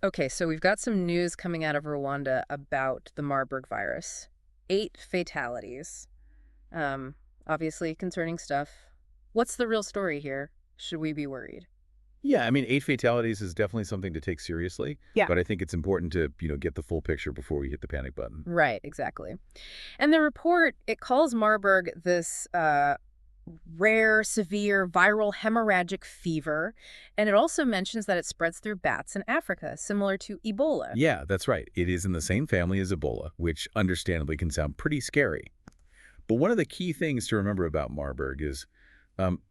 Okay, so we've got some news coming out of Rwanda about the Marburg virus. 8 fatalities. Um, Obviously concerning stuff. What's the real story here? Should we be worried? Yeah, I mean, 8 fatalities is definitely something to take seriously, Yeah. but I think it's important to, get the full picture before we hit the panic button. Right, exactly. And the report, it calls Marburg this rare, severe viral hemorrhagic fever, and it also mentions that it spreads through bats in Africa, similar to Ebola. Yeah, that's right. It is in the same family as Ebola, which understandably can sound pretty scary. But one of the key things to remember about Marburg is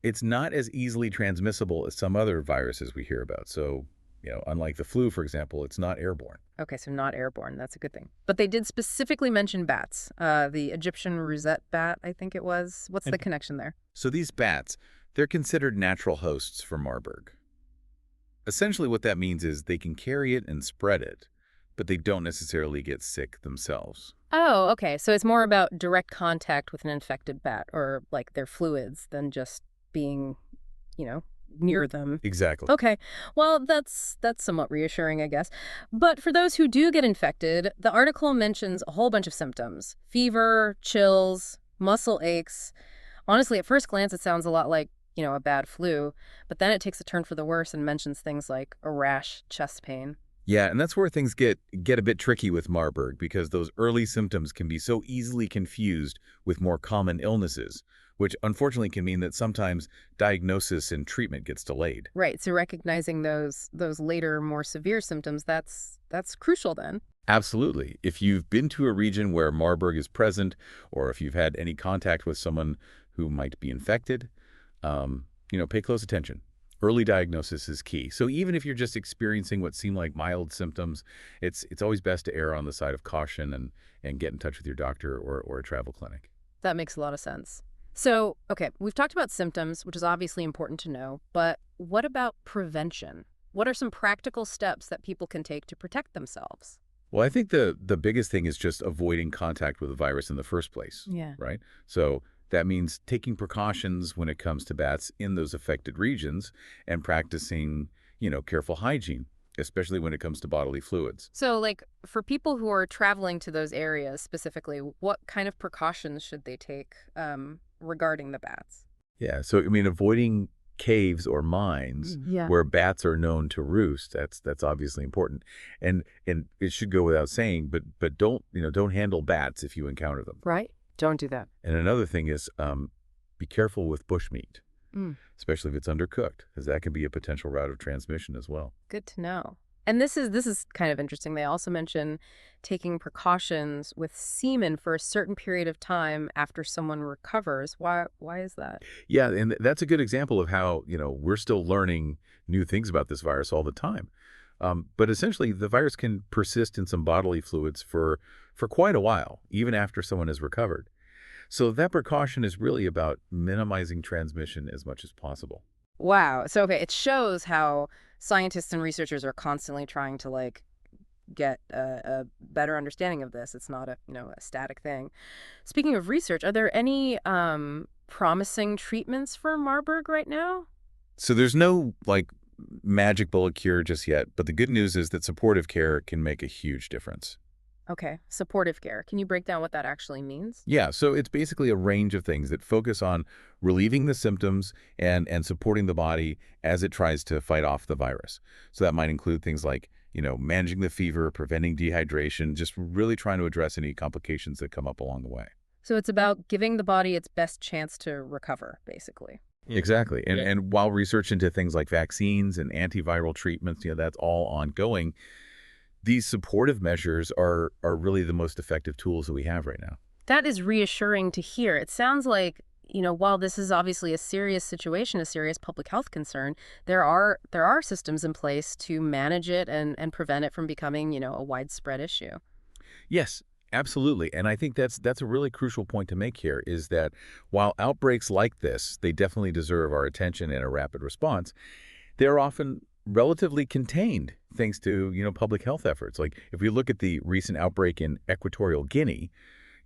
it's not as easily transmissible as some other viruses we hear about. So, unlike the flu, for example, it's not airborne. Okay, so not airborne. That's a good thing. But they did specifically mention bats. The Egyptian rosette bat, I think it was. What's the And connection there? so these bats, they're considered natural hosts for Marburg. Essentially what that means is they can carry it and spread it, but they don't necessarily get sick themselves. Oh, okay. So it's more about direct contact with an infected bat or like their fluids than just being, you know, near them. Exactly. Okay. Well, that's somewhat reassuring, I guess. But for those who do get infected, the article mentions a whole bunch of symptoms. Fever, chills, muscle aches. Honestly, at first glance it sounds a lot like, a bad flu, but then it takes a turn for the worse and mentions things like a rash, chest pain. Yeah, and that's where things get a bit tricky with Marburg because those early symptoms can be so easily confused with more common illnesses, which unfortunately can mean that sometimes diagnosis and treatment gets delayed. Right. So recognizing those later more severe symptoms, that's crucial then. Absolutely. If you've been to a region where Marburg is present, or if you've had any contact with someone who might be infected, pay close attention. Early diagnosis is key. So even if you're just experiencing what seem like mild symptoms, it's always best to err on the side of caution and get in touch with your doctor or a travel clinic. That makes a lot of sense. So, okay, we've talked about symptoms, which is obviously important to know, but what about prevention? What are some practical steps that people can take to protect themselves? Well, I think the biggest thing is just avoiding contact with the virus in the first place, Yeah. right? So that means taking precautions when it comes to bats in those affected regions and practicing, careful hygiene, especially when it comes to bodily fluids. So, like, for people who are traveling to those areas specifically, what kind of precautions should they take regarding the bats? Yeah, so I mean, avoiding caves or mines Yeah. where bats are known to roost, that's obviously important. And it should go without saying, but don't handle bats if you encounter them. Right? Don't do that. And another thing is be careful with bushmeat, Mm. especially if it's undercooked, because that can be a potential route of transmission as well. Good to know. And this is kind of interesting. They also mention taking precautions with semen for a certain period of time after someone recovers. Why is that? Yeah, and that's a good example of how, we're still learning new things about this virus all the time. But essentially, the virus can persist in some bodily fluids for quite a while, even after someone has recovered. So that precaution is really about minimizing transmission as much as possible. Wow. So okay, it shows how scientists and researchers are constantly trying to like get a better understanding of this. It's not a static thing. Speaking of research, are there any promising treatments for Marburg right now? So there's no magic bullet cure just yet, but the good news is that supportive care can make a huge difference. Okay, supportive care. Can you break down what that actually means? Yeah, so it's basically a range of things that focus on relieving the symptoms and supporting the body as it tries to fight off the virus. So that might include things like, managing the fever, preventing dehydration, just really trying to address any complications that come up along the way. So it's about giving the body its best chance to recover, basically. Exactly. And while research into things like vaccines and antiviral treatments, that's all ongoing, these supportive measures are really the most effective tools that we have right now. That is reassuring to hear. It sounds like, while this is obviously a serious situation, a serious public health concern, there are systems in place to manage it and prevent it from becoming, a widespread issue. Yes, absolutely. And I think that's a really crucial point to make here is that while outbreaks like this, they definitely deserve our attention and a rapid response, they're often relatively contained thanks to, public health efforts. Like if we look at the recent outbreak in Equatorial Guinea,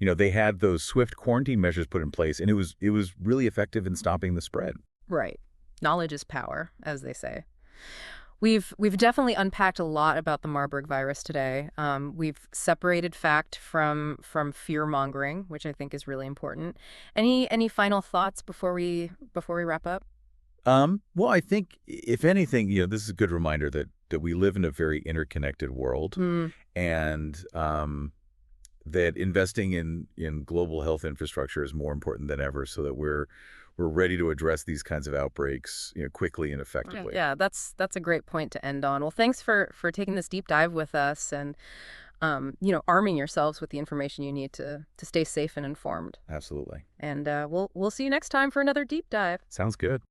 they had those swift quarantine measures put in place, and it was really effective in stopping the spread. Right. Knowledge is power, as they say. We've definitely unpacked a lot about the Marburg virus today. We've separated fact from fear mongering, which I think is really important. Any final thoughts before we wrap up? Well, I think if anything, this is a good reminder that we live in a very interconnected world, Mm, and that investing in global health infrastructure is more important than ever, so that we're ready to address these kinds of outbreaks, quickly and effectively. yeah, that's a great point to end on. Well, thanks for taking this deep dive with us and arming yourselves with the information you need to stay safe and informed. Absolutely. And we'll see you next time for another deep dive. Sounds good.